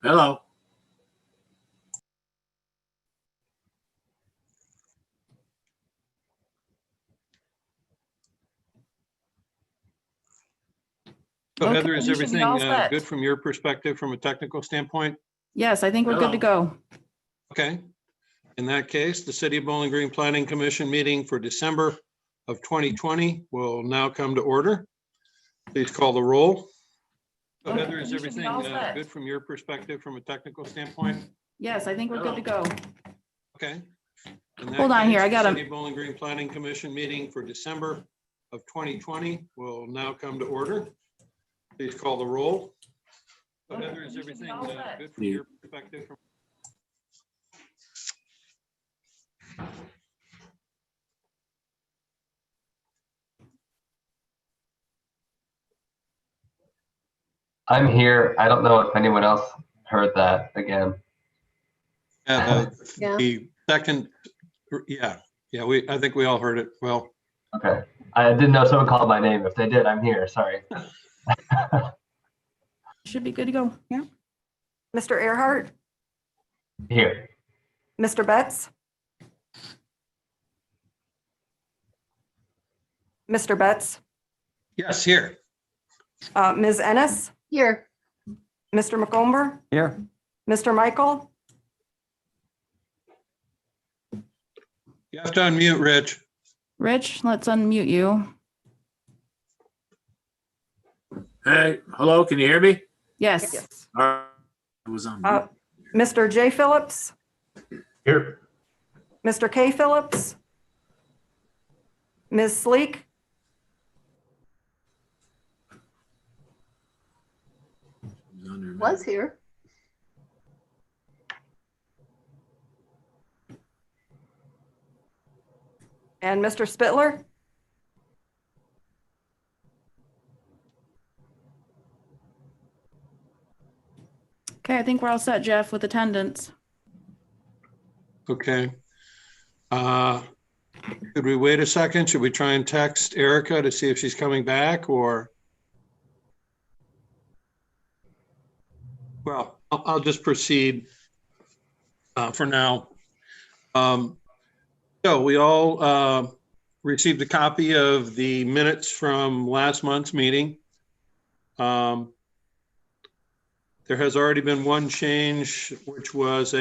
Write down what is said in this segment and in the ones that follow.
Hello. So Okay, Heather, is you should be everything all set. good from your perspective, from a technical standpoint? Yes, I think we're good to go. Okay. In that case, the City of Bowling Green Planning Commission meeting for December of 2020 will now come to order. Please call the roll. So Okay, Heather, is you should be everything all set. good from your perspective, from a technical standpoint? Yes, I think we're good to go. Okay. In that Hold on here, case, I the gotta- City of Bowling Green Planning Commission meeting for December of 2020 will now come to order. Please call the roll. So Okay, Heather, is you should be everything all set. good from your perspective? I'm here. I don't know if anyone else heard that again. Yeah, Yeah. the second, yeah, I think we all heard it. Well, Okay. I didn't know someone called my name. If they did, I'm here. Sorry. Should be good to go. Yeah. Mr. Earhart, Here. Mr. Betts? Mr. Betts, yes, here. Ms. Ennis, Here. Mr. McComber, Here. Mr. Michael, You have to unmute, Rich. Rich, let's unmute you. Hey, hello, can you hear me? Yes. yes. All right. I was on. Uh, Mr. J. Phillips, Here. Mr. K. Phillips, Ms. Sleek, Was here. and Mr. Spittler. Okay, I think we're all set, Jeff, with attendance. Okay. Could we wait a second? Should we try and text Erica to see if she's coming back, or? Well, I'll just proceed for now. So we all received a copy of the minutes from last month's meeting. There has already been one change, which was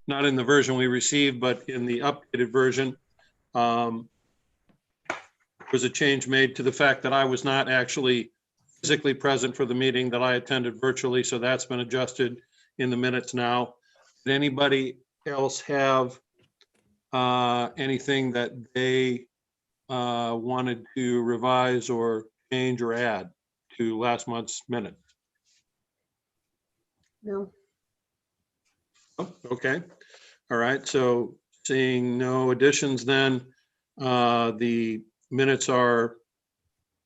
not in the version we received, but in the updated version. There was a change made to the fact that I was not actually physically present for the meeting, that I attended virtually, so that's been adjusted in the minutes now. Did anybody else have anything that they wanted to revise or change or add to last month's minute? No. Oh, okay. All right. So seeing no additions, then the minutes are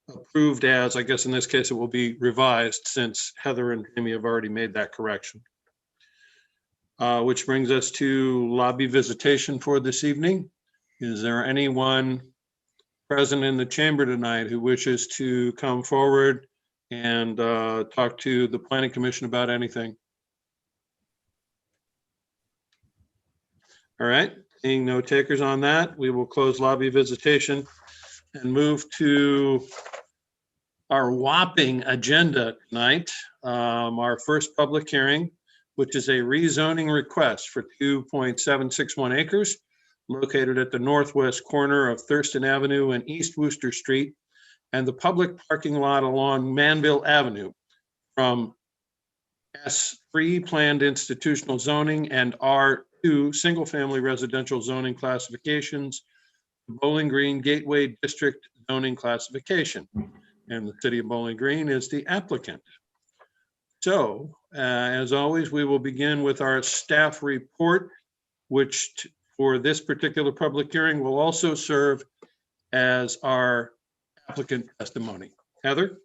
approved as, I guess in this case, it will be revised since Heather and Jamie have already made that correction. Which brings us to lobby visitation for this evening. Is there anyone present in the chamber tonight who wishes to come forward and talk to the Planning Commission about anything? All right, seeing no takers on that, we will close lobby visitation and move to our whopping agenda tonight. Our first public hearing, which is a rezoning request for 2.761 acres located at the northwest corner of Thurston Avenue and East Wooster Street and the public parking lot along Manville Avenue from S3 planned institutional zoning and R2 single-family residential zoning classifications, Bowling Green Gateway District zoning classification. And the City of Bowling Green is the applicant. So, as always, we will begin with our staff report, which for this particular public hearing will also serve as our applicant testimony. Heather?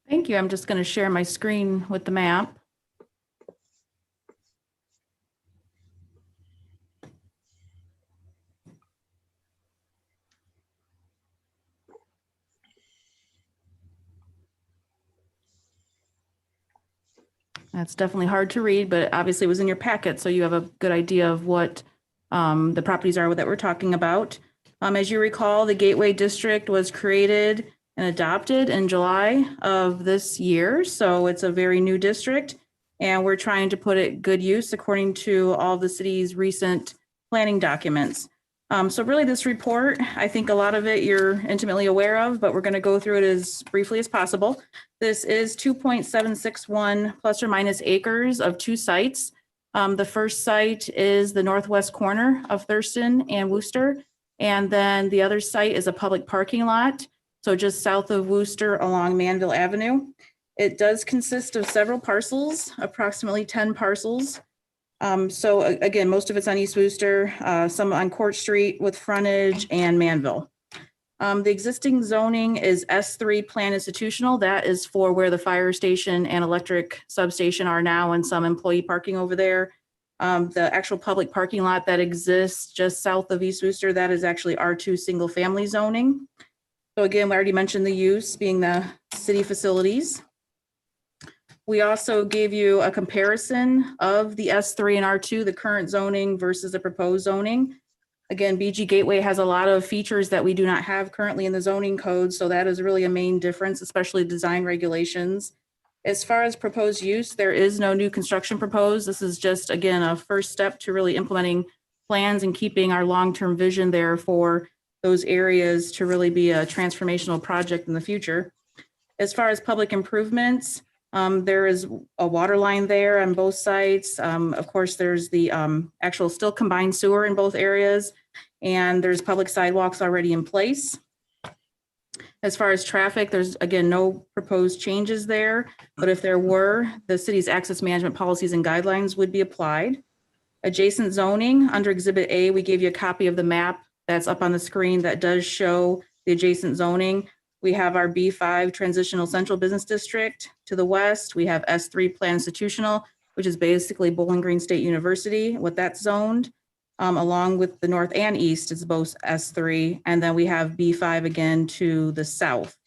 Thank you. I'm just going to share my screen with the map. That's definitely hard to read, but obviously it was in your packet, so you have a good idea of what the properties are that we're talking about. As you recall, the Gateway District was created and adopted in July of this year, so it's a very new district, and we're trying to put it good use according to all the city's recent planning documents. So really this report, I think a lot of it you're intimately aware of, but we're going to go through it as briefly as possible. This is 2.761 plus or minus acres of 2 sites. The first site is the northwest corner of Thurston and Wooster. And then the other site is a public parking lot. So just south of Wooster along Manville Avenue. It does consist of several parcels, approximately 10 parcels. So again, most of it's on East Wooster, some on Court Street with frontage and Manville. The existing zoning is S3 plan institutional. That is for where the fire station and electric substation are now and some employee parking over there. The actual public parking lot that exists just south of East Wooster, that is actually R2 single family zoning. So again, we already mentioned the use being the city facilities. We also gave you a comparison of the S3 and R2, the current zoning versus the proposed zoning. Again, BG Gateway has a lot of features that we do not have currently in the zoning code, so that is really a main difference, especially design regulations. As far as proposed use, there is no new construction proposed. This is just, again, a first step to really implementing plans and keeping our long-term vision there for those areas to really be a transformational project in the future. As far as public improvements, there is a water line there on both sites. Of course, there's the actual still combined sewer in both areas, and there's public sidewalks already in place. As far as traffic, there's again no proposed changes there, but if there were, the city's access management policies and guidelines would be applied. Adjacent zoning, under Exhibit A, we gave you a copy of the map that's up on the screen that does show the adjacent zoning. We have our B5 Transitional Central Business District to the west. We have S3 Plan Institutional, which is basically Bowling Green State University, what that's zoned, along with the north and east, it's both S3. And then we have B5 again to the south.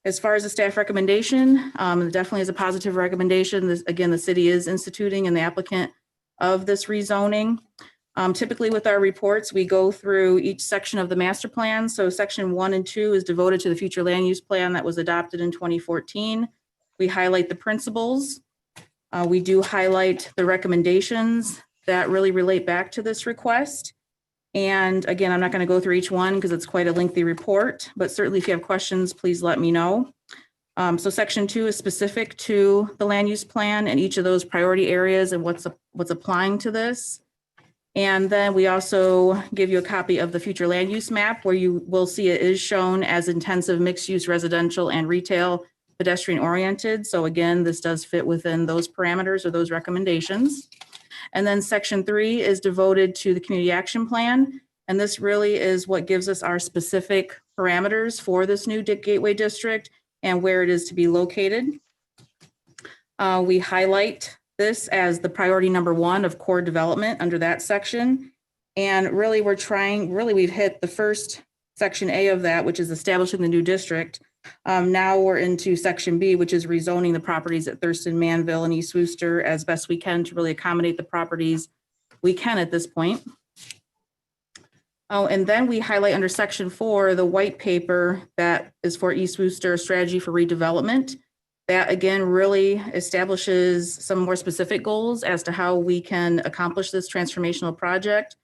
As far as the staff recommendation, it definitely is a positive recommendation. Again, the city is instituting and the applicant of this rezoning. Typically with our reports, we go through each section of the master plan. So section 1 and 2 is devoted to the future land use plan that was adopted in 2014. We highlight the principles. We do highlight the recommendations that really relate back to this request. And again, I'm not going to go through each one because it's quite a lengthy report, but certainly if you have questions, please let me know. So section 2 is specific to the land use plan and each of those priority areas and what's applying to this. And then we also give you a copy of the future land use map where you will see it is shown as intensive mixed use residential and retail pedestrian oriented. So again, this does fit within those parameters or those recommendations. And then section 3 is devoted to the community action plan. And this really is what gives us our specific parameters for this new Gateway District and where it is to be located. We highlight this as the priority number 1 of core development under that section. And really we've hit the first section A of that, which is establishing the new district. Now we're into section B, which is rezoning the properties at Thurston, Manville, and East Wooster as best we can to really accommodate the properties we can at this point. Oh, and then we highlight under section 4, the white paper that is for East Wooster, strategy for redevelopment. That again really establishes some more specific goals as to how we can accomplish this transformational project.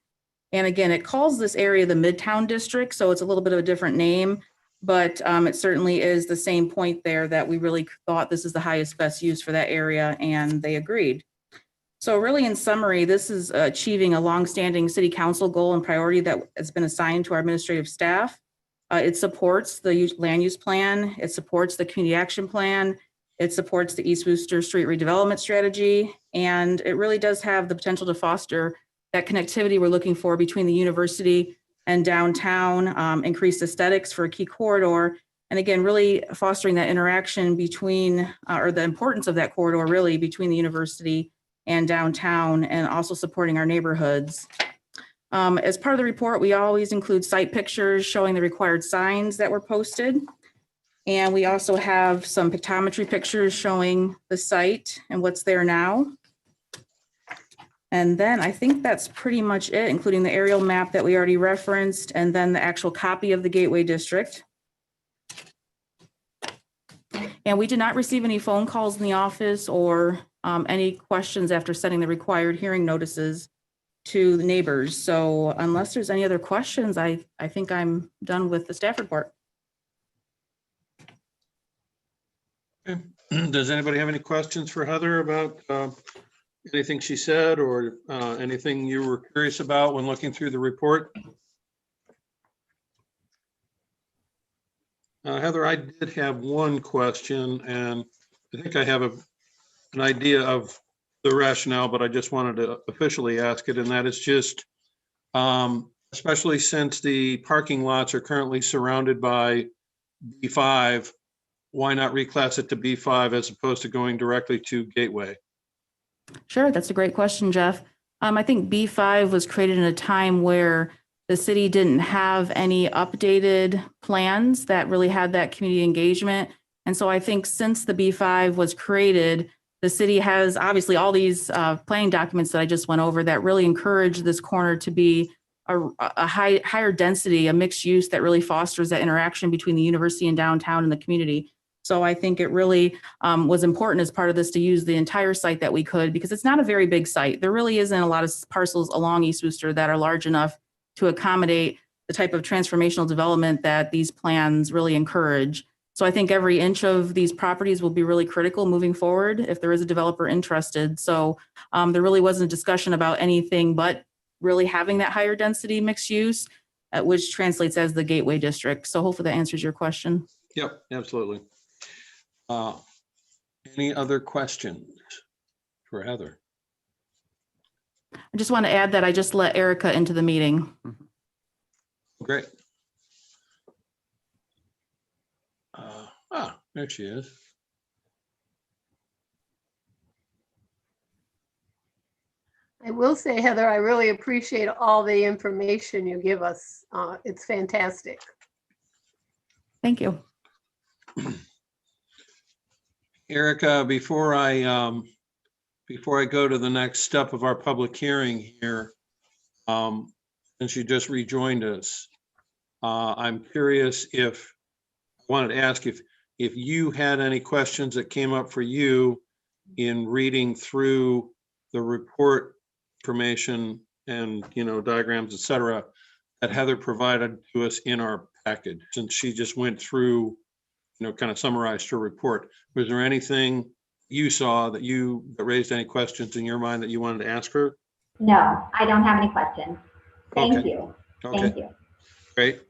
And again, it calls this area the Midtown District, so it's a little bit of a different name, but it certainly is the same point there that we really thought this is the highest best use for that area, and they agreed. So really in summary, this is achieving a longstanding city council goal and priority that has been assigned to our administrative staff. It supports the land use plan, it supports the community action plan, it supports the East Wooster Street redevelopment strategy, and it really does have the potential to foster that connectivity we're looking for between the university and downtown, increased aesthetics for a key corridor, and again, really fostering that interaction between, or the importance of that corridor really between the university and downtown, and also supporting our neighborhoods. As part of the report, we always include site pictures showing the required signs that were posted. And we also have some pictometry pictures showing the site and what's there now. And then I think that's pretty much it, including the aerial map that we already referenced, and then the actual copy of the Gateway District. And we did not receive any phone calls in the office or any questions after sending the required hearing notices to the neighbors. So unless there's any other questions, I think I'm done with the staff report. Okay. Does anybody have any questions for Heather about anything she said or anything you were curious about when looking through the report? Heather, I did have one question, and I think I have an idea of the rationale, but I just wanted to officially ask it, and that is just, especially since the parking lots are currently surrounded by B5, why not reclass it to B5 as opposed to going directly to Gateway? Sure, that's a great question, Jeff. I think B5 was created in a time where the city didn't have any updated plans that really had that community engagement. And so I think since the B5 was created, the city has obviously all these planning documents that I just went over that really encourage this corner to be a higher density, a mixed use that really fosters that interaction between the university and downtown and the community. So I think it really was important as part of this to use the entire site that we could, because it's not a very big site. There really isn't a lot of parcels along East Wooster that are large enough to accommodate the type of transformational development that these plans really encourage. So I think every inch of these properties will be really critical moving forward if there is a developer interested. So there really wasn't a discussion about anything but really having that higher density mixed use, which translates as the Gateway District. So hopefully that answers your question. Yep, absolutely. Any other questions for Heather? I just want to add that I just let Erica into the meeting. Great. There she is. I will say, Heather, I really appreciate all the information you give us. It's fantastic. Thank you. Erica, before I go to the next step of our public hearing here, since you just rejoined us, I'm curious I wanted to ask if you had any questions that came up for you in reading through the report information and, diagrams, et cetera, that Heather provided to us in our package, since she just went through, kind of summarized her report. Was there anything you saw that raised any questions in your mind that you wanted to ask her? No, I don't have any questions. Thank Okay. you. Okay, Thank you. great.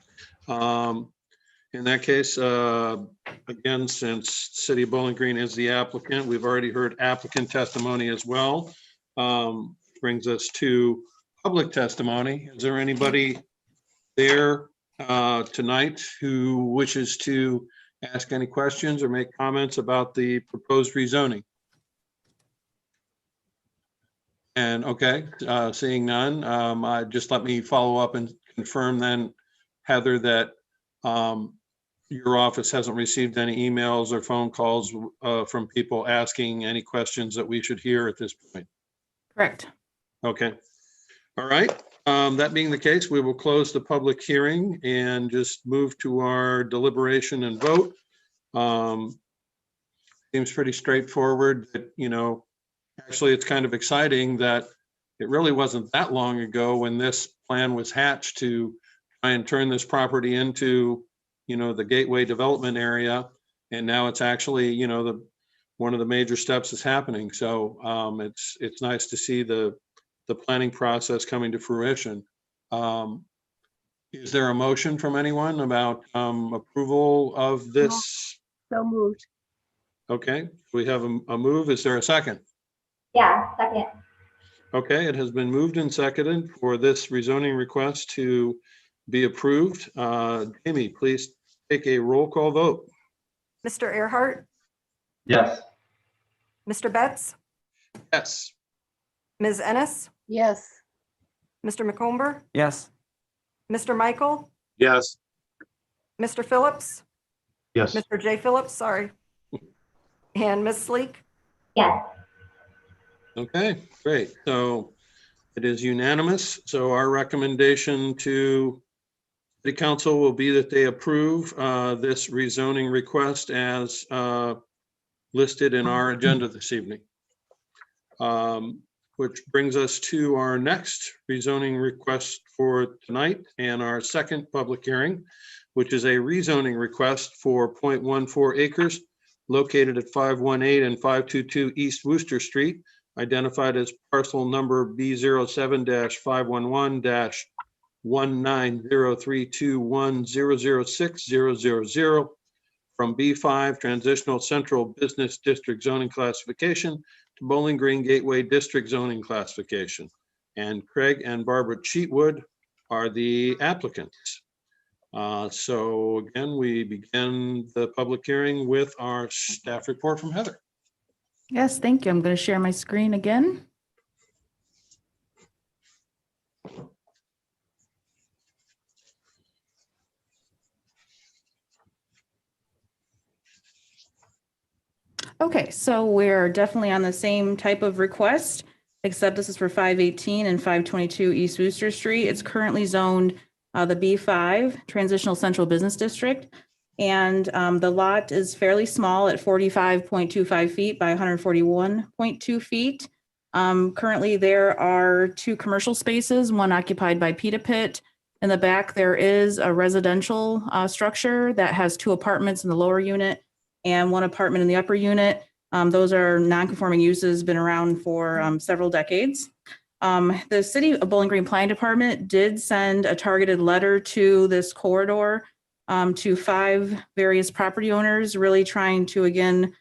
In that case, again, since City of Bowling Green is the applicant, we've already heard applicant testimony as well. Brings us to public testimony. Is there anybody there tonight who wishes to ask any questions or make comments about the proposed rezoning? And okay, seeing none, just let me follow up and confirm then, Heather, that your office hasn't received any emails or phone calls from people asking any questions that we should hear at this point. Correct. Okay. All right. That being the case, we will close the public hearing and just move to our deliberation and vote. Seems pretty straightforward that, actually it's kind of exciting that it really wasn't that long ago when this plan was hatched to try and turn this property into, the Gateway development area. And now it's actually, one of the major steps is happening. So it's nice to see the planning process coming to fruition. Is there a motion from anyone about approval of this? So moved. Okay, we have a move. Is there a second? Yeah, second. Okay, it has been moved and seconded for this rezoning request to be approved. Jamie, please take a roll call vote. Mr. Earhart, Yes. Mr. Betts, Yes. Ms. Ennis, Yes. Mr. McComber, Yes. Mr. Michael, Yes. Mr. Phillips, Yes. Mr. J. Phillips, sorry. And Ms. Sleek? Yes. Okay, great. So it is unanimous. So our recommendation to the council will be that they approve this rezoning request as listed in our agenda this evening. Which brings us to our next rezoning request for tonight and our second public hearing, which is a rezoning request for 0.14 acres located at 518 and 522 East Wooster Street, identified as parcel number B07-511-19032100600 from B5 Transitional Central Business District zoning classification to Bowling Green Gateway District zoning classification. And Craig and Barbara Cheatwood are the applicants. So again, we begin the public hearing with our staff report from Heather. Yes, thank you. I'm going to share my screen again. Okay, so we're definitely on the same type of request, except this is for 518 and 522 East Wooster Street. It's currently zoned the B5 Transitional Central Business District. And the lot is fairly small at 45.25 feet by 141.2 feet. Currently, there are 2 commercial spaces, one occupied by Pita Pit. In the back, there is a residential structure that has 2 apartments in the lower unit and 1 apartment in the upper unit. Those are non-conforming uses, been around for several decades. The City of Bowling Green Planning Department did send a targeted letter to this corridor to 5 various property owners, really trying to, again,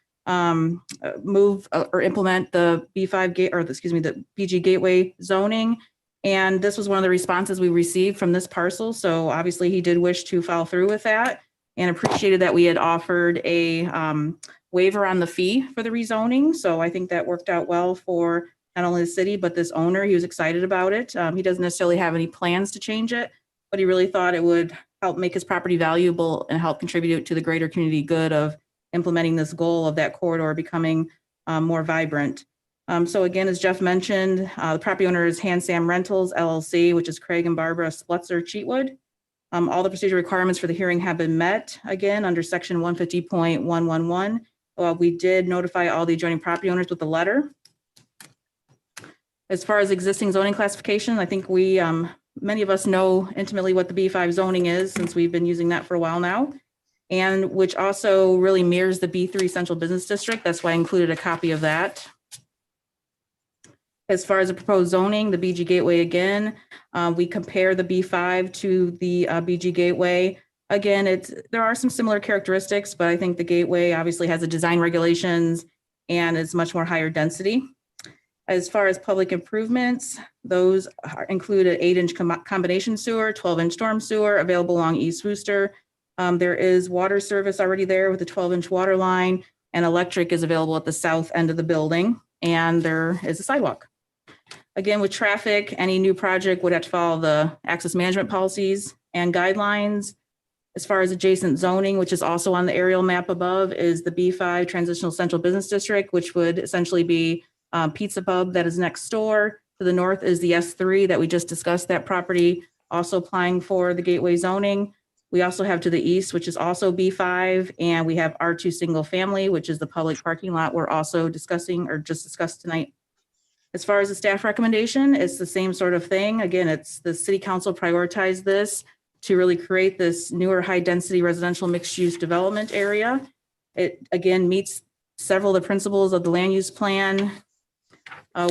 move or implement the B5 gate, or excuse me, the BG Gateway zoning. And this was one of the responses we received from this parcel. So obviously he did wish to follow through with that and appreciated that we had offered a waiver on the fee for the rezoning. So I think that worked out well for not only the city, but this owner. He was excited about it. He doesn't necessarily have any plans to change it, but he really thought it would help make his property valuable and help contribute to the greater community good of implementing this goal of that corridor becoming more vibrant. So again, as Jeff mentioned, the property owner is Hansam Rentals LLC, which is Craig and Barbara Splutzer Cheatwood. All the procedure requirements for the hearing have been met, again, under section 150.111. We did notify all the adjoining property owners with the letter. As far as existing zoning classification, I think we, many of us know intimately what the B5 zoning is, since we've been using that for a while now, and which also really mirrors the B3 Central Business District. That's why I included a copy of that. As far as the proposed zoning, the BG Gateway, again, we compare the B5 to the BG Gateway. Again, there are some similar characteristics, but I think the Gateway obviously has the design regulations and is much more higher density. As far as public improvements, those include an 8-inch combination sewer, 12-inch storm sewer available along East Wooster. There is water service already there with a 12-inch water line, and electric is available at the south end of the building, and there is a sidewalk. Again, with traffic, any new project would have to follow the access management policies and guidelines. As far as adjacent zoning, which is also on the aerial map above, is the B5 Transitional Central Business District, which would essentially be Pizza Pub that is next door. To the north is the S3 that we just discussed, that property also applying for the Gateway zoning. We also have to the east, which is also B5, and we have R2 single family, which is the public parking lot we're also discussing or just discussed tonight. As far as the staff recommendation, it's the same sort of thing. Again, it's the city council prioritized this to really create this newer high density residential mixed use development area. It again meets several of the principles of the land use plan.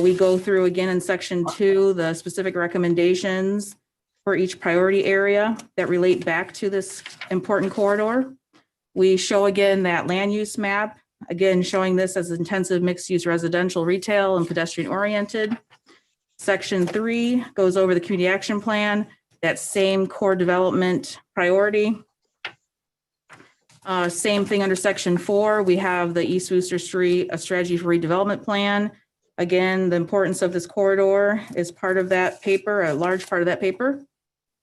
We go through again in section 2, the specific recommendations for each priority area that relate back to this important corridor. We show again that land use map, again showing this as intensive mixed use residential, retail, and pedestrian oriented. Section 3 goes over the community action plan, that same core development priority. Same thing under section 4, we have the East Wooster Street, a strategy for redevelopment plan. Again, the importance of this corridor is part of that paper, a large part of that paper.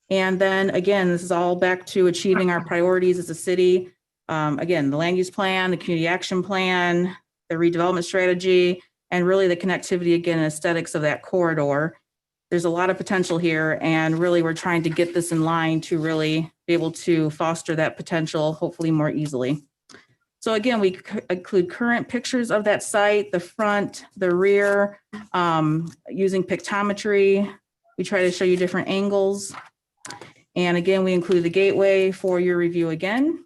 And then again, this is all back to achieving our priorities as a city again, the land use plan, the community action plan, the redevelopment strategy, and really the connectivity, again, and aesthetics of that corridor. There's a lot of potential here, and really we're trying to get this in line to really be able to foster that potential, hopefully more easily. So again, we include current pictures of that site, the front, the rear, using pictometry. We try to show you different angles. And again, we include the gateway for your review again.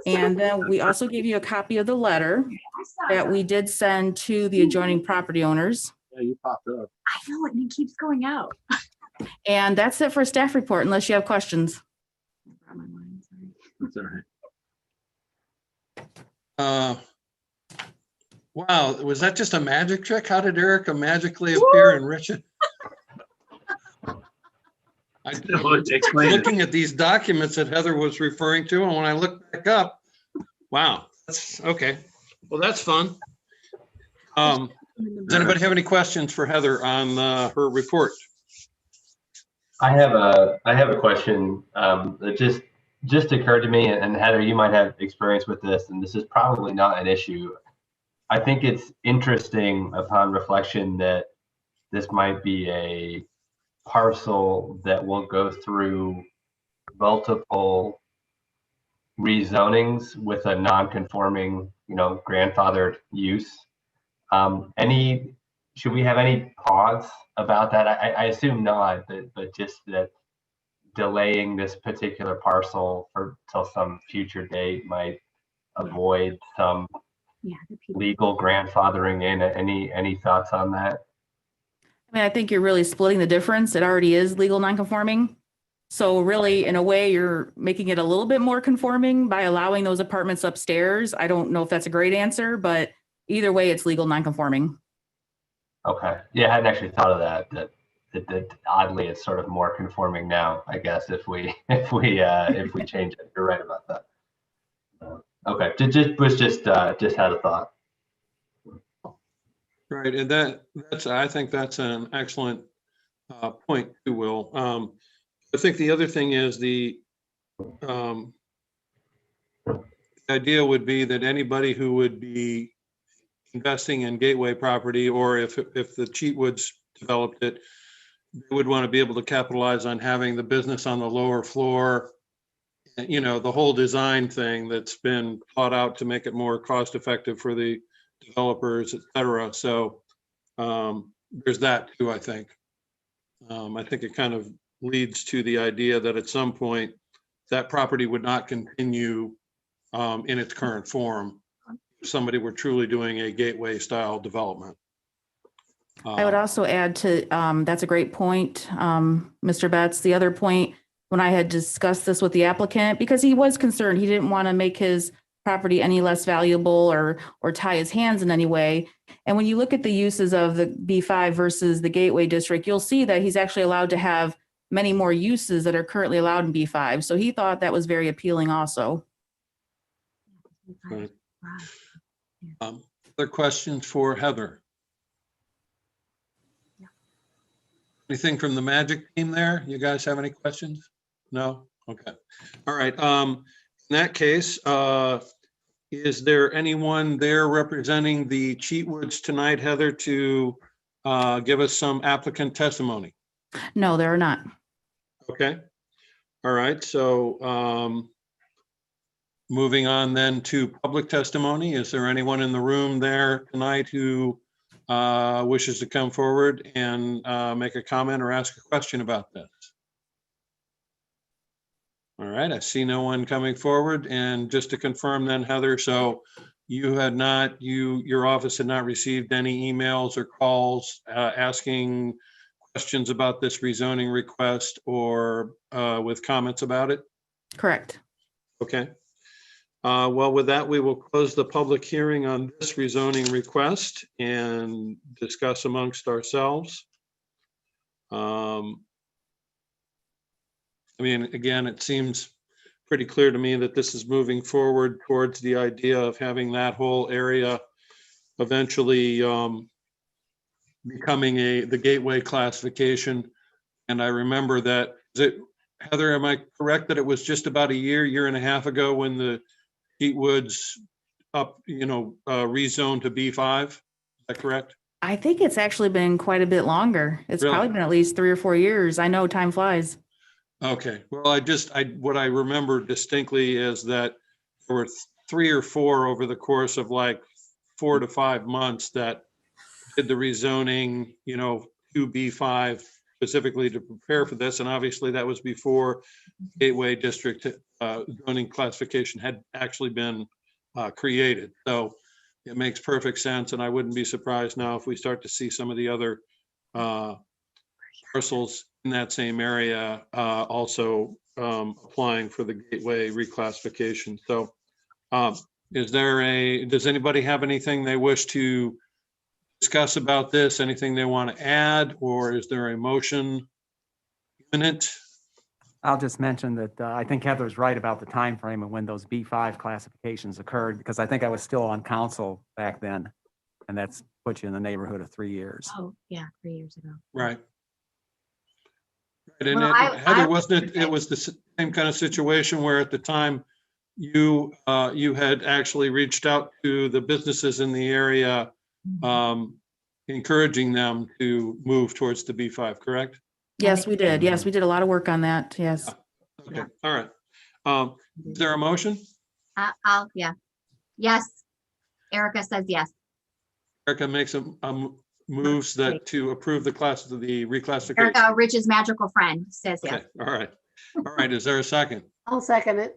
And then we also gave you a copy of the letter that we did send to the adjoining property owners. Yeah, you popped up. I know it, and it keeps going out. And that's it for a staff report, unless you have questions. That's all right. Wow, was that just a magic trick? How did Erica magically appear in Richard? Explain it. Looking at these documents that Heather was referring to, and when I look back up, wow, that's okay. Well, that's fun. Does anybody have any questions for Heather on her report? I have a question that just occurred to me, and Heather, you might have experience with this, and this is probably not an issue. I think it's interesting upon reflection that this might be a parcel that will go through multiple rezonings with a non-conforming, grandfathered use. Should we have any pause about that? I assume not, but just that delaying this particular parcel till some future date might avoid some legal grandfathering in. Any thoughts on that? I mean, I think you're really splitting the difference. It already is legal non-conforming. So really, in a way, you're making it a little bit more conforming by allowing those apartments upstairs. I don't know if that's a great answer, but either way, it's legal non-conforming. Okay. Yeah, I hadn't actually thought of that. That oddly, it's sort of more conforming now, I guess, if we change it. You're right about that. Okay. Just had a thought. Right, and I think that's an excellent point too, Will. I think the other thing is the idea would be that anybody who would be investing in Gateway property, or if the Cheatwoods developed it, they would want to be able to capitalize on having the business on the lower floor, the whole design thing that's been thought out to make it more cost effective for the developers, et cetera. So there's that too, I think. I think it kind of leads to the idea that at some point that property would not continue in its current form if somebody were truly doing a Gateway style development. I would also add to, that's a great point, Mr. Betts. The other point, when I had discussed this with the applicant, because he was concerned, he didn't want to make his property any less valuable or tie his hands in any way. And when you look at the uses of the B5 versus the Gateway District, you'll see that he's actually allowed to have many more uses that are currently allowed in B5. So he thought that was very appealing also. Right. Other questions for Heather? Anything from the magic team there? You guys have any questions? No? Okay. All right. In that case, is there anyone there representing the Cheatwoods tonight, Heather, to give us some applicant testimony? No, there are not. Okay. All right. So moving on then to public testimony. Is there anyone in the room there tonight who wishes to come forward and make a comment or ask a question about this? All right, I see no one coming forward. And just to confirm then, Heather, so your office had not received any emails or calls asking questions about this rezoning request or with comments about it? Correct. Okay. Well, with that, we will close the public hearing on this rezoning request and discuss amongst ourselves. I mean, again, it seems pretty clear to me that this is moving forward towards the idea of having that whole area eventually becoming the Gateway classification. And I remember that, Heather, am I correct that it was just about a year and a half ago when the Woods up, rezoned to B5. Is that correct? I think it's actually been quite a bit longer. It's Really? probably been at least 3 or 4 years. I know time flies. Okay, well, what I remember distinctly is that there were 3 or 4 over the course of like 4 to 5 months that did the rezoning, to B5 specifically to prepare for this. And obviously that was before Gateway District zoning classification had actually been created. So it makes perfect sense. And I wouldn't be surprised now if we start to see some of the other parcels in that same area also applying for the Gateway reclassification. So does anybody have anything they wish to discuss about this? Anything they want to add, or is there a motion imminent? I'll just mention that I think Heather's right about the time frame of when those B5 classifications occurred, because I think I was still on council back then, and that's put you in the neighborhood of 3 years. Oh, yeah, 3 years ago. Right. And Well, Heather, wasn't it was the same kind of situation where at the time you had actually reached out to the businesses in the area, encouraging them to move towards the B5, correct? Yes, we did. Yes, we did a lot of work on that. Yes. Okay, all right. Is there a motion? Yeah. Yes. Erica says yes. Erica makes a moves that to approve the reclassification. Erica, Rich's magical friend, says yes. Okay, all right. All right, is there a second? I'll second it.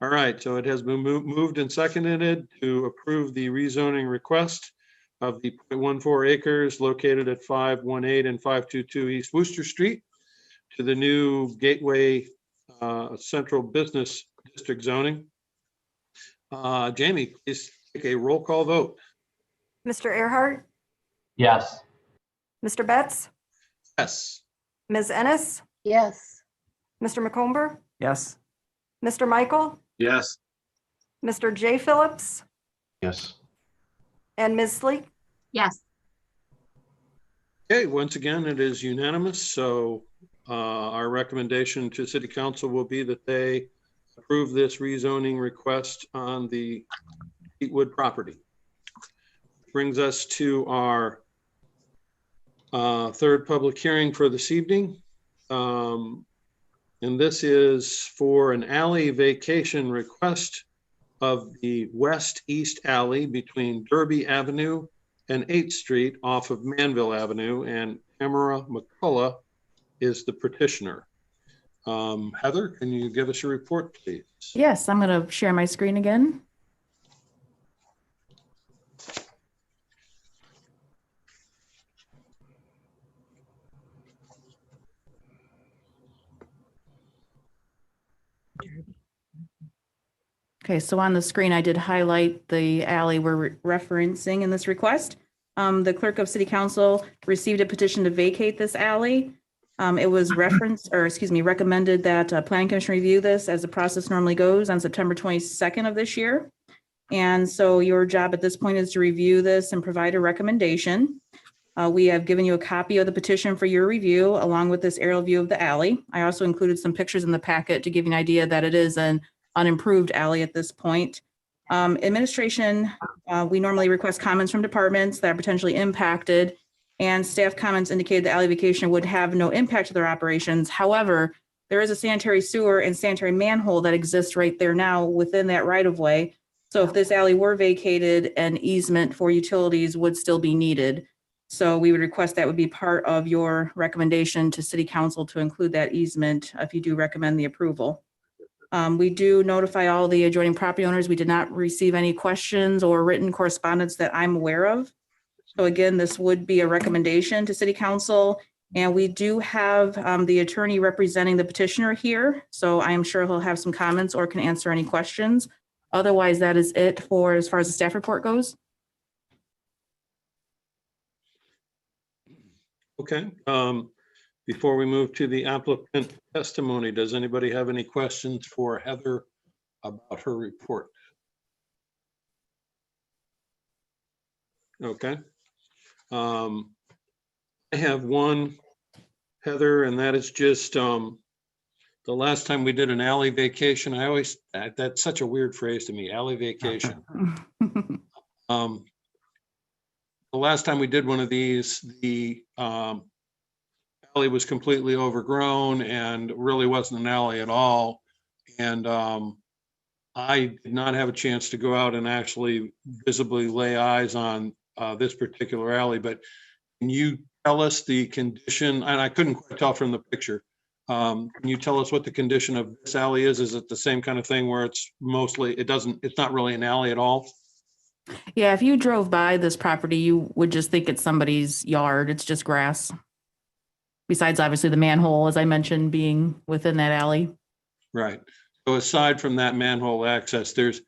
All right, so it has been moved and seconded to approve the rezoning request of the 0.14 acres located at 518 and 522 East Worcester Street to the new Gateway Central Business District zoning. Jamie, please take a roll call vote. Mr. Earhart, Yes. Mr. Betts, Yes. Ms. Ennis, Yes. Mr. McComber, Yes, Mr. Michael, Yes. Mr. J. Phillips, Yes. and Ms. Sleek. Yes. Okay, once again, it is unanimous. So our recommendation to City Council will be that they approve this rezoning request on the Heatwood property. Brings us to our third public hearing for this evening. And this is for an alley vacation request of the west-east alley between Derby Avenue and 8th Street off of Manville Avenue, and Tamara McCullough is the petitioner. Heather, can you give us a report, please? Yes, I'm going to share my screen again. Okay, so on the screen, I did highlight the alley we're referencing in this request. The clerk of city council received a petition to vacate this alley. It was recommended that planning commission review this as the process normally goes on September 22nd of this year. And so your job at this point is to review this and provide a recommendation. We have given you a copy of the petition for your review along with this aerial view of the alley. I also included some pictures in the packet to give you an idea that it is an unimproved alley at this point. Administration, we normally request comments from departments that are potentially impacted, and staff comments indicated the alley vacation would have no impact to their operations. However, there is a sanitary sewer and sanitary manhole that exists right there now within that right of way. So if this alley were vacated, an easement for utilities would still be needed. So we would request that would be part of your recommendation to city council to include that easement if you do recommend the approval. We do notify all the adjoining property owners. We did not receive any questions or written correspondence that I'm aware of. So again, this would be a recommendation to city council. And we do have the attorney representing the petitioner here. So I am sure he'll have some comments or can answer any questions. Otherwise, that is it for as far as the staff report goes. Okay. Before we move to the applicant testimony, does anybody have any questions for Heather about her report? Okay. I have one, Heather, and that is just The last time we did an alley vacation, I always, that's such a weird phrase to me, alley vacation. The last time we did one of these, the alley was completely overgrown and really wasn't an alley at all. And I did not have a chance to go out and actually visibly lay eyes on this particular alley, but can you tell us the condition? And I couldn't quite tell from the picture. Can you tell us what the condition of this alley is? Is it the same kind of thing where it's mostly, it's not really an alley at all? Yeah, if you drove by this property, you would just think it's somebody's yard. It's just grass. Besides, obviously, the manhole, as I mentioned, being within that alley. Right. So aside from that manhole access, there's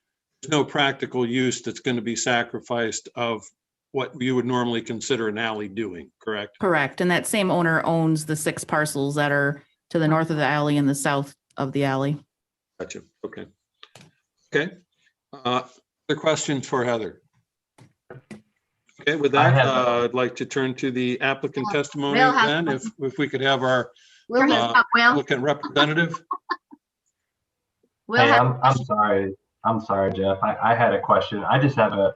no practical use that's going to be sacrificed of what you would normally consider an alley doing, correct? Correct. And that same owner owns the 6 parcels that are to the north of the alley and the south of the alley. Gotcha. Okay. Okay. The questions for Heather. Okay, with I that, have I'd like to turn to the applicant testimony Will has then, if we could have our Will Bring has- us up, Will. applicant representative. Will Hey, has- I'm sorry. I'm sorry, Jeff. I had a question. I just have a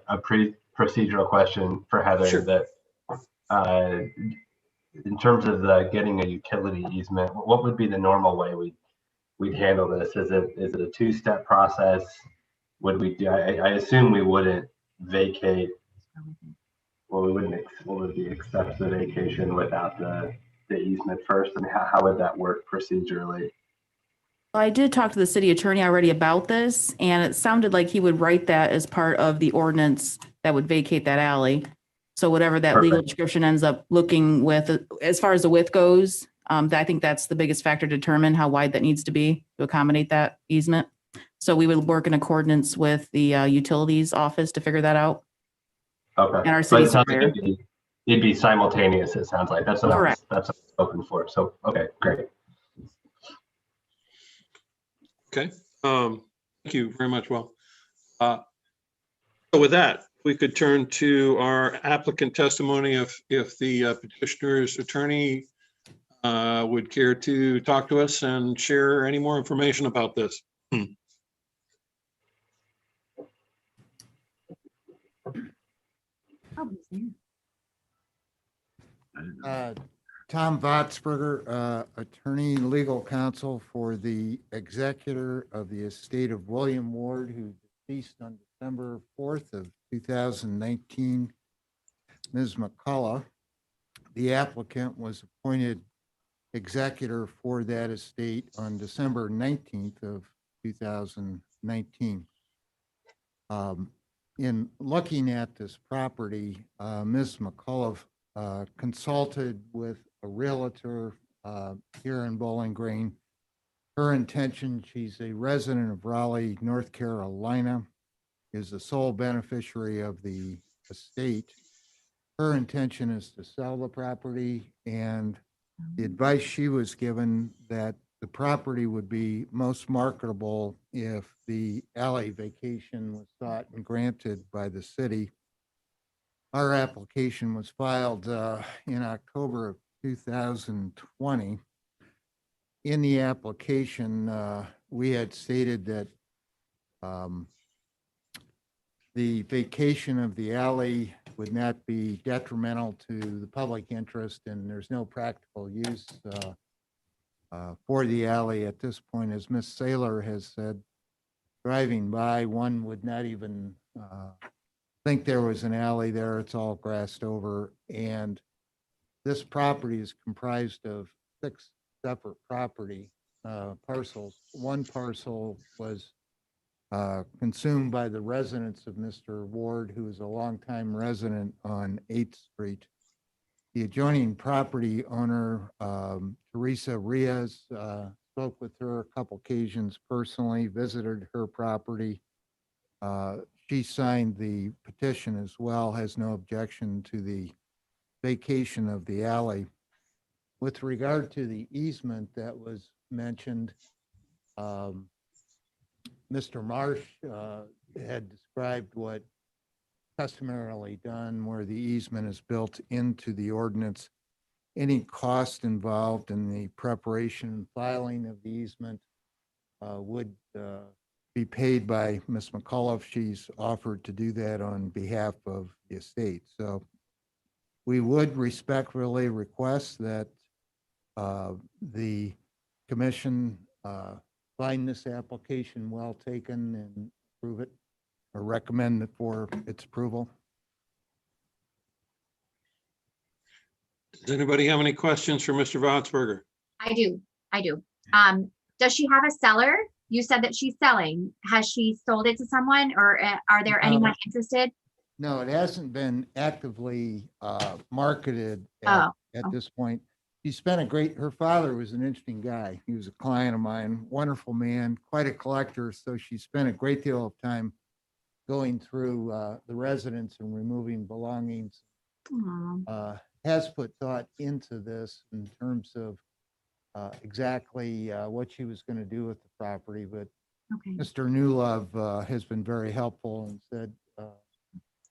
procedural question for Heather Sure. that in terms of getting a utility easement, what would be the normal way we'd handle this? Is it a 2-step process? Would we do, I assume we wouldn't vacate, well, we would be accept the vacation without the easement first? I mean, how would that work procedurally? I did talk to the city attorney already about this, and it sounded like he would write that as part of the ordinance that would vacate that alley. So whatever that legal Perfect. description ends up looking with, as far as the width goes, I think that's the biggest factor to determine how wide that needs to be to accommodate that easement. So we would work in accordance with the utilities office to figure that out. Okay. And our But city it sounds like surveyor. it'd be simultaneous, it sounds like. That's what Correct. that's what I was hoping for. So, okay, great. Okay. Thank you very much, Will. So with that, we could turn to our applicant testimony if the petitioner's attorney would care to talk to us and share any more information about this. Oh, he's there. Tom Vatsberger, attorney, legal counsel for the executor of the estate of William Ward, who deceased on December 4th of 2019, Ms. McCullough. The applicant was appointed executor for that estate on December 19th of 2019. In looking at this property, Ms. McCullough consulted with a realtor here in Bowling Green. Her intention, she's a resident of Raleigh, North Carolina, is the sole beneficiary of the estate. Her intention is to sell the property, and the advice she was given that the property would be most marketable if the alley vacation was sought and granted by the city. Our application was filed in October of 2020. In the application, we had stated that the vacation of the alley would not be detrimental to the public interest, and there's no practical use for the alley at this point. As Ms. Saylor has said, driving by, one would not even think there was an alley there. It's all grassed over. And this property is comprised of 6 separate property parcels. One parcel was consumed by the residents of Mr. Ward, who is a longtime resident on 8th Street. The adjoining property owner, Teresa Riaz, spoke with her a couple occasions personally, visited her property. She signed the petition as well, has no objection to the vacation of the alley. With regard to the easement that was mentioned, Mr. Marsh had described what customarily done where the easement is built into the ordinance. any cost involved in the preparation and filing of the easement would be paid by Ms. McCullough. She's offered to do that on behalf of the estate. So we would respectfully request that the commission find this application well taken and approve it or recommend it for its approval. Does anybody have any questions for Mr. Vatsberger? I do. Does she have a seller? You said that she's selling. Has she sold it to someone, or are there anyone interested? No, it hasn't been actively marketed Oh, at this point. She spent her father was an interesting guy. He was a client of mine, wonderful man, quite a collector. So she spent a great deal of time going through the residence and removing belongings. Has put thought into this in terms of exactly what she was going to do with the property, but okay. Mr. Newlove has been very helpful and said.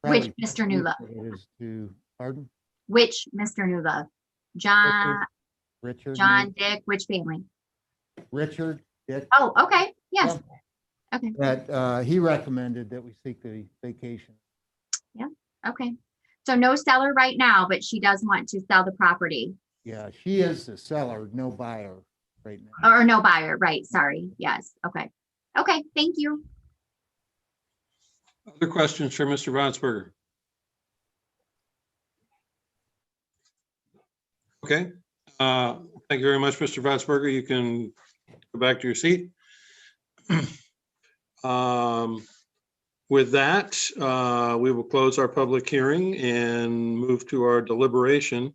Which Mr. Newlove? It is to, pardon? Which Mr. Newlove? John, Richard. John, Dick, which family? Richard, Dick. Oh, okay, yes. Yeah. Okay, That he recommended that we seek the vacation. okay. So no seller right now, but she does want to sell the property. Yeah, she is the seller, no buyer right now. Or no buyer, right, sorry, yes, okay. Okay, thank you. Other questions for Mr. Vatsberger? Okay, thank you very much, Mr. Vatsberger. You can go back to your seat. With that, we will close our public hearing and move to our deliberation.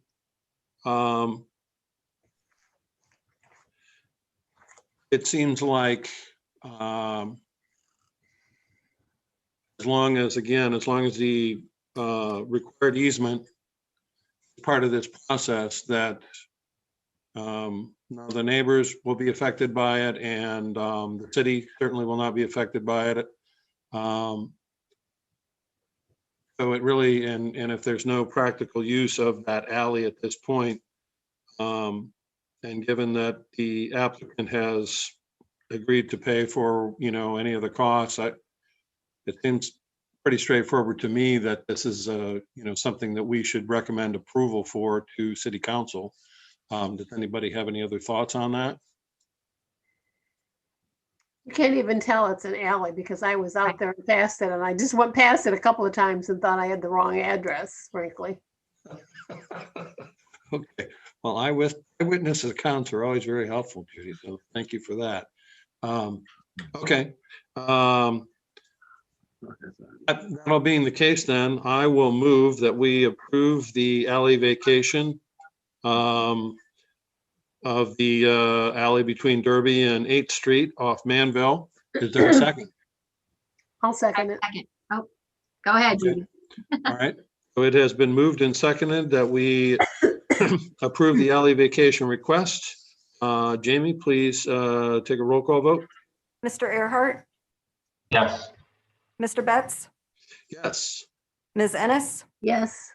It seems like as long as the required easement is part of this process, that the neighbors will be affected by it, and the city certainly will not be affected by it. So it really, and if there's no practical use of that alley at this point, and given that the applicant has agreed to pay for, any of the costs, it seems pretty straightforward to me that this is something that we should recommend approval for to City Council. Does anybody have any other thoughts on that? You can't even tell it's an alley because I was out there and passed it, and I just went past it a couple of times and thought I had the wrong address, frankly. Okay, well, eyewitness accounts are always very helpful, Judy, so thank you for that. Okay. That being the case, then I will move that we approve the alley vacation of the alley between Derby and 8th Street off Manville. Is there a second? I'll second it. Second. Oh, go ahead, Judy. All right. So it has been moved and seconded that we approve the alley vacation request. Jamie, please take a roll call vote. Mr. Earhart, Yes. Mr. Betts, Yes. Ms. Ennis, Yes,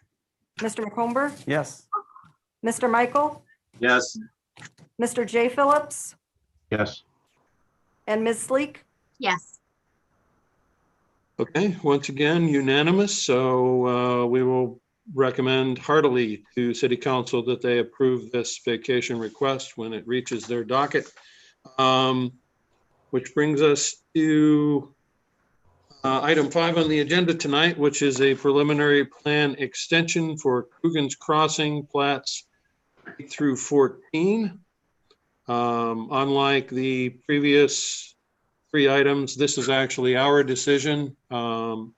Mr. McComber, Yes. Mr. Michael, Yes. Mr. J. Phillips, Yes. and Ms. Sleek. Yes. Okay, once again, unanimous. So we will recommend heartily to City Council that they approve this vacation request when it reaches their docket. Which brings us to item 5 on the agenda tonight, which is a preliminary plan extension for Coogan's Crossing plats 8 through 14. Unlike the previous 3 items, this is actually our decision to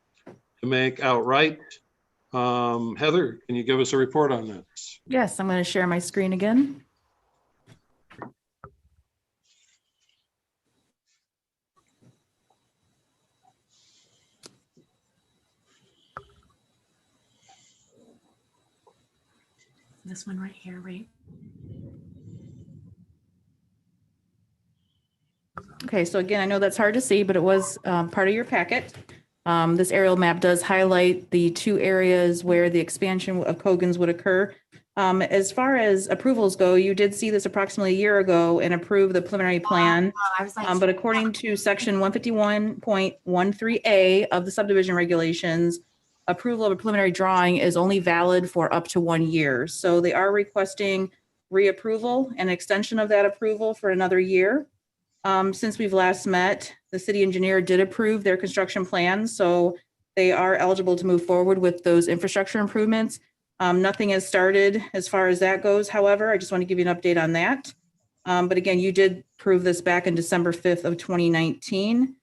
make outright. Heather, can you give us a report on this? Yes, I'm going to share my screen again. This one right here, right? Okay, so again, I know that's hard to see, but it was part of your packet. This aerial map does highlight the 2 areas where the expansion of Kogan's would occur. As far as approvals go, you did see this approximately a year ago and approve the preliminary plan. I was like, But according to section 151.13A of the subdivision regulations, approval of a preliminary drawing is only valid for up to 1 year. So they are requesting reapproval and extension of that approval for another year. Since we've last met, the city engineer did approve their construction plans, so they are eligible to move forward with those infrastructure improvements. Nothing has started as far as that goes. However, I just want to give you an update on that. But again, you did prove this back in December 5th of 2019.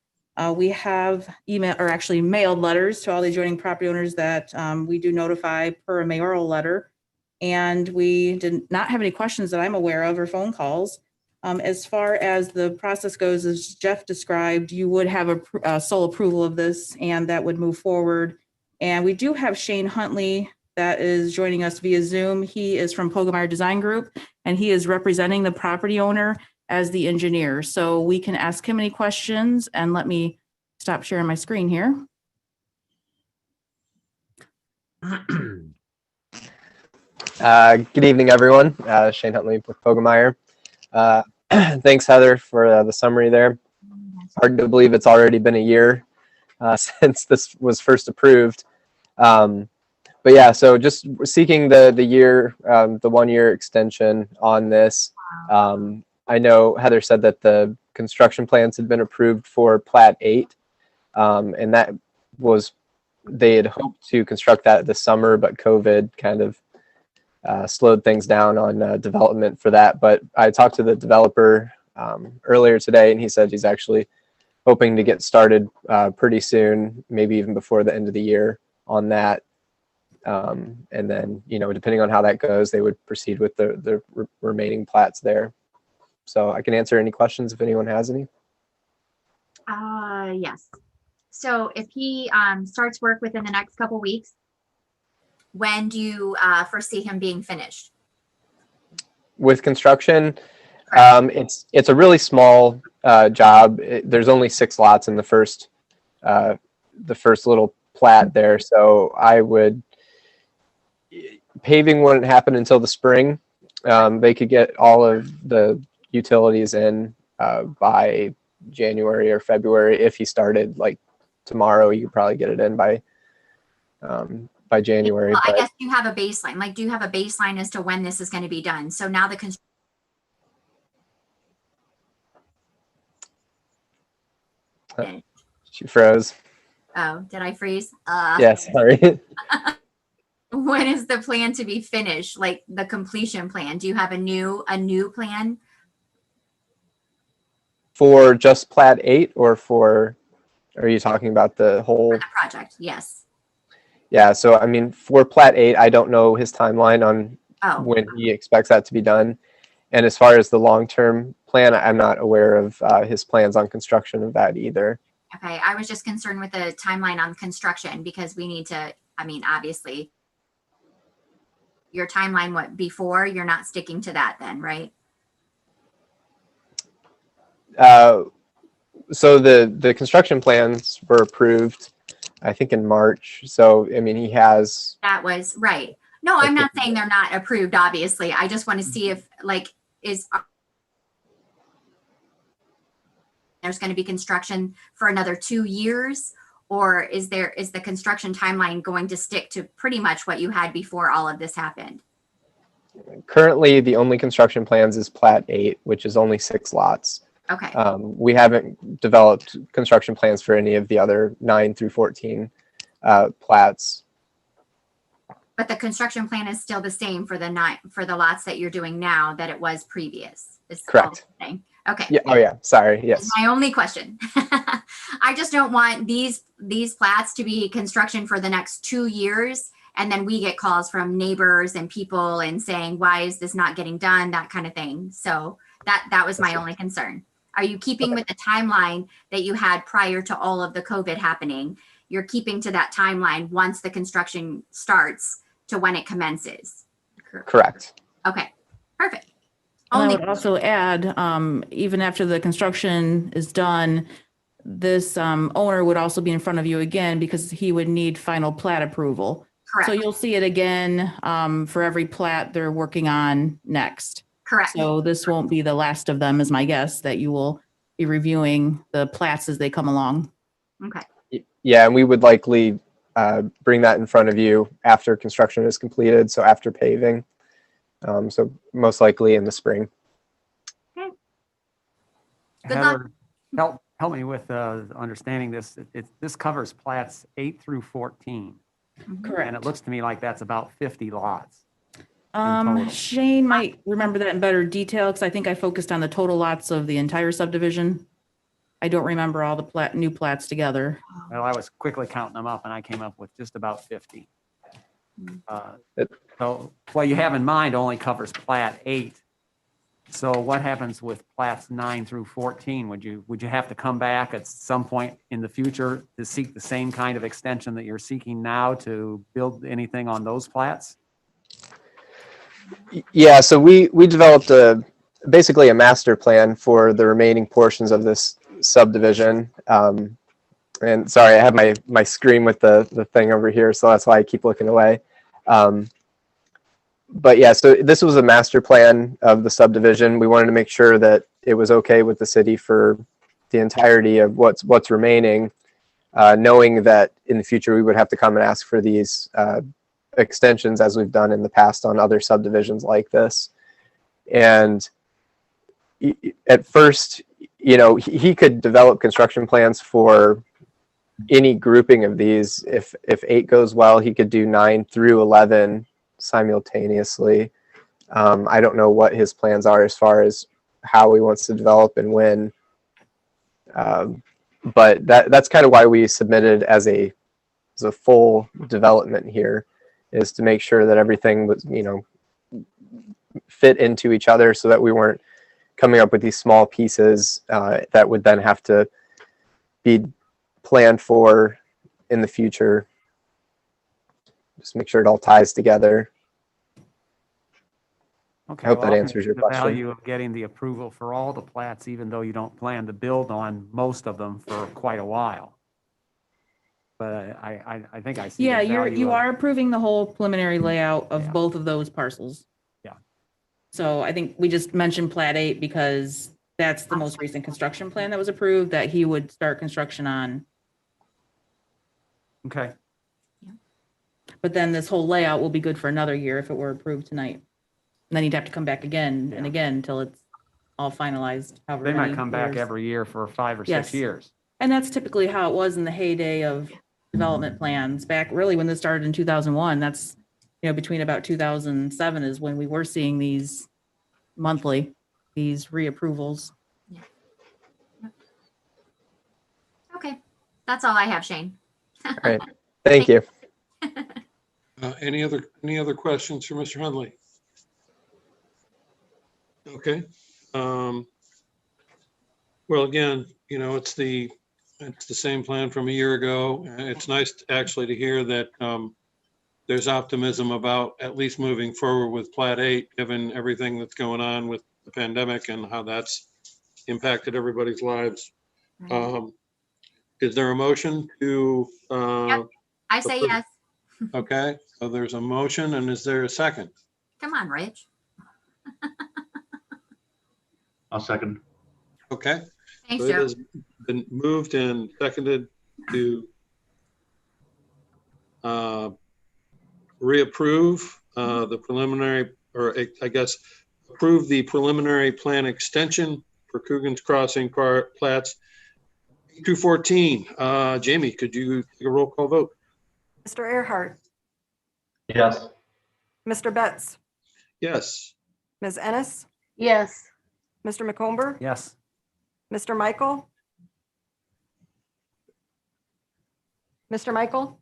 We have mailed letters to all the adjoining property owners that we do notify per a mayoral letter. And we did not have any questions that I'm aware of or phone calls. As far as the process goes, as Jeff described, you would have a sole approval of this and that would move forward. And we do have Shane Huntley that is joining us via Zoom. He is from Pogemeyer Design Group and he is representing the property owner as the engineer. So we can ask him any questions, and let me stop sharing my screen here. Good evening, everyone. Shane Huntley with Pogemeyer. Thanks, Heather, for the summary there. Hard to believe it's already been a year since this was first approved. But yeah, so just seeking the 1 year extension on this. I know Heather said that the construction plans had been approved for Plat 8, and that was, they had hoped to construct that this summer, but COVID kind of slowed things down on development for that. But I talked to the developer earlier today, and he said he's actually hoping to get started pretty soon, maybe even before the end of the year on that. And then, depending on how that goes, they would proceed with the remaining plats there. So I can answer any questions if anyone has any. Yes. So if he starts work within the next couple weeks, when do you foresee him being finished? With construction, it's a really small job. There's only 6 lots in the first little plat there. So paving wouldn't happen until the spring. They could get all of the utilities in by January or February. If he started like tomorrow, you could probably get it in by January. Well, I guess you have a baseline. Like, do you have a baseline as to when this is going to be done? So now She froze. Oh, did I freeze? Yeah, sorry. When is the plan to be finished? Like the completion plan? Do you have a new plan? For just Plat 8 or are you talking about the whole For the project? Yes. Yeah, so I mean, for Plat 8, I don't know his timeline on when he expects that to be done. And as far as the long-term plan, I'm not aware of his plans on construction of that either. Okay, I was just concerned with the timeline on construction because we need to, obviously, your timeline, before, you're not sticking to that then, right? So the construction plans were approved, I think, in March. So, I mean, he has... That was, right. No, I'm not saying they're not approved, obviously. I just want to see if, there's going to be construction for another 2 years, or is the construction timeline going to stick to pretty much what you had before all of this happened? Currently, the only construction plans is Plat 8, which is only 6 lots. Okay. We haven't developed construction plans for any of the other 9 through 14 plats. But the construction plan is still the same for the lots that you're doing now that it was previous. It's correct. Okay. Yeah. Oh yeah. Sorry. Yes. That's my only question. I just don't want these plats to be construction for the next 2 years, and then we get calls from neighbors and people and saying, "Why is this not getting done?" That kind of thing. So that was my only concern. Are you keeping with the timeline that you had prior to all of the COVID happening? You're keeping to that timeline once the construction starts to when it commences. Correct. Okay. Perfect. I would also add, even after the construction is done, this owner would also be in front of you again because he would need final plat approval. Correct. So you'll see it again for every plat they're working on next. Correct. So this won't be the last of them, is my guess, that you will be reviewing the plats as they come along. Okay. Yeah, and we would likely bring that in front of you after construction is completed, so after paving. So most likely in the spring. Good luck. Heather, help me with understanding this. This covers plats 8 through 14. Correct. And it looks to me like that's about 50 lots. total. Shane might remember that in better detail because I think I focused on the total lots of the entire subdivision. I don't remember all the new plats together. Well, I was quickly counting them up and I came up with just about 50. So what you have in mind only covers plat 8. So what happens with plats 9 through 14? Would you have to come back at some point in the future to seek the same kind of extension that you're seeking now to build anything on those plats? Yeah, so we developed basically a master plan for the remaining portions of this subdivision. And sorry, I have my screen with the thing over here, so that's why I keep looking away. But yeah, so this was a master plan of the subdivision. We wanted to make sure that it was okay with the city for the entirety of what's remaining, knowing that in the future we would have to come and ask for these extensions as we've done in the past on other subdivisions like this. And at first, you know, he could develop construction plans for any grouping of these. If 8 goes well, he could do 9 through 11 simultaneously. I don't know what his plans are as far as how he wants to develop and when. But that's kind of why we submitted as a full development here, is to make sure that everything was, you know, fit into each other so that we weren't coming up with these small pieces that would then have to be planned for in the future. Just make sure it all ties together. Okay, I hope well, that answers your the question. value of getting the approval for all the plats, even though you don't plan to build on most of them for quite a while. But I think I see. Yeah, the value you of- are approving the whole preliminary layout of Yeah. both of those parcels. Yeah. So I think we just mentioned Plat 8 because that's the most recent construction plan that was approved that he would start construction on. Okay. But then this whole layout will be good for another year if it were approved tonight. And then he'd have to come back again and Yeah. again until it's all finalized. however They might many come back years. every year for 5 or 6 Yes. years. And that's typically how it was in the heyday of development plans back really when this started in 2001. That's, you know, between about 2007 is when we were seeing these monthly, these reapprovals. Okay, that's all I have, Shane. All right. Thank you. Any other questions for Mr. Hundley? Okay. Well, again, you know, it's the same plan from a year ago. It's nice actually to hear that there's optimism about at least moving forward with Plat 8, given everything that's going on with the pandemic and how that's impacted everybody's lives. Is there a motion to? Yep. I say approve? yes. Okay, so there's a motion, and is there a second? Come on, Rich. I'll second. Okay. Thanks, So it Joe. has been moved and seconded to reapprove the preliminary, or I guess, approve the preliminary plan extension for Coogan's Crossing plats 8 through 14. Jamie, could you take a roll call vote? Mr. Earhart, Yes. Mr. Betts, Yes. Ms. Ennis, Yes. Mr. McComber, Yes. Mr. Michael, Mr. Michael,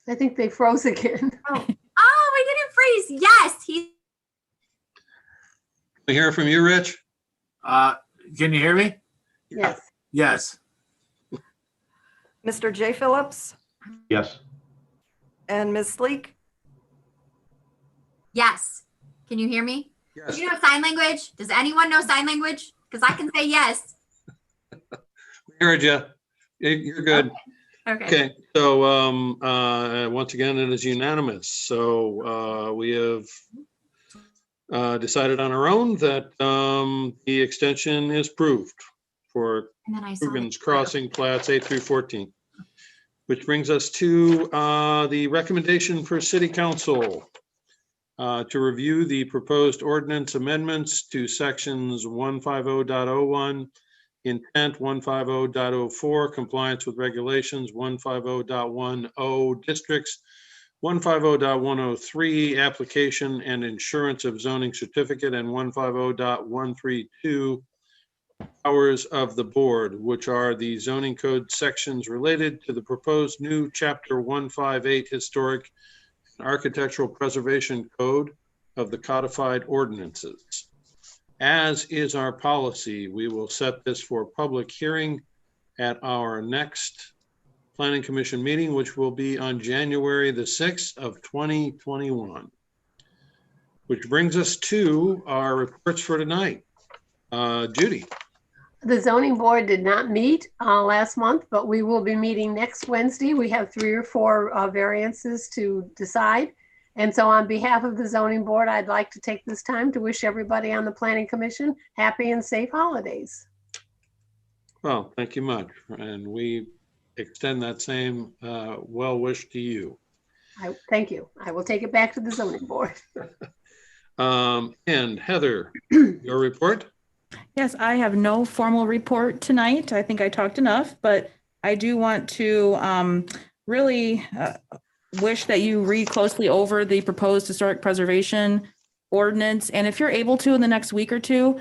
I think they froze again. Oh, we didn't freeze. Yes, he. We hear from you, Rich? Can you hear me? Yes. Yes. Mr. J. Phillips, Yes. and Ms. Sleek. Yes. Can you hear me? Yes. Do you know sign language? Does anyone know sign language? Because I can say yes. We heard you. You're good. Okay, so once again, it is unanimous. So we have decided on our own that the extension is approved for And then I saw Coogan's Crossing plats 8 through 14. Which brings us to the recommendation for city council to review the proposed ordinance amendments to sections 150.01, intent 150.04, compliance with regulations 150.10 districts, 150.103, application and insurance of zoning certificate, and 150.132, powers of the board, which are the zoning code sections related to the proposed new chapter 158 historic and architectural preservation code of the codified ordinances. As is our policy, we will set this for public hearing at our next planning commission meeting, which will be on January the 6th of 2021. Which brings us to our reports for tonight. Judy. The zoning board did not meet last month, but we will be meeting next Wednesday. We have 3 or 4 variances to decide. And so on behalf of the zoning board, I'd like to take this time to wish everybody on the planning commission happy and safe holidays. Well, thank you much. And we extend that same well wish to you. Thank you. I will take it back to the zoning board. And Heather, your report? Yes, I have no formal report tonight. I think I talked enough, but I do want to really wish that you read closely over the proposed historic preservation ordinance. And if you're able to in the next week or two,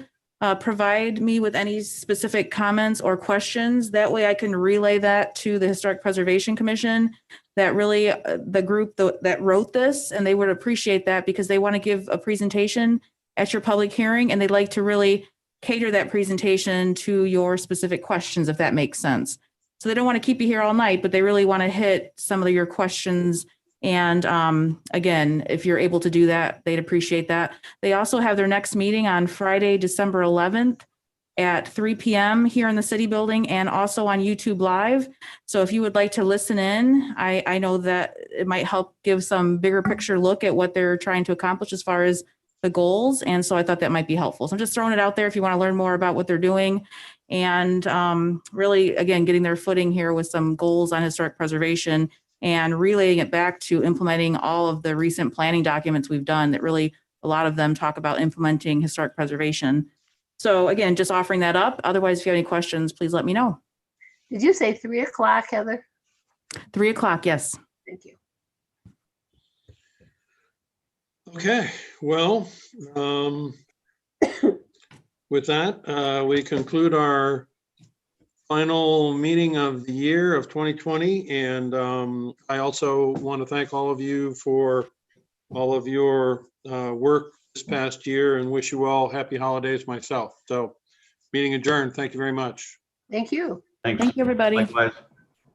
provide me with any specific comments or questions. That way I can relay that to the Historic Preservation Commission, that really the group that wrote this, and they would appreciate that because they want to give a presentation at your public hearing and they'd like to really cater that presentation to your specific questions, if that makes sense. So they don't want to keep you here all night, but they really want to hit some of your questions. And again, if you're able to do that, they'd appreciate that. They also have their next meeting on Friday, December 11th at 3 p.m. here in the city building and also on YouTube Live. So if you would like to listen in, I know that it might help give some bigger picture look at what they're trying to accomplish as far as the goals. And so I thought that might be helpful. So I'm just throwing it out there if you want to learn more about what they're doing and really, again, getting their footing here with some goals on historic preservation and relaying it back to implementing all of the recent planning documents we've done that really, a lot of them talk about implementing historic preservation. So again, just offering that up. Otherwise, if you have any questions, please let me know. Did you say 3 o'clock, Heather? 3 o'clock, yes. Thank you. Okay, well, with that, we conclude our final meeting of the year of 2020. And I also want to thank all of you for all of your work this past year and wish you all happy holidays myself. So meeting adjourned. Thank you very much. Thank you. Thanks. Thank you, everybody. Likewise.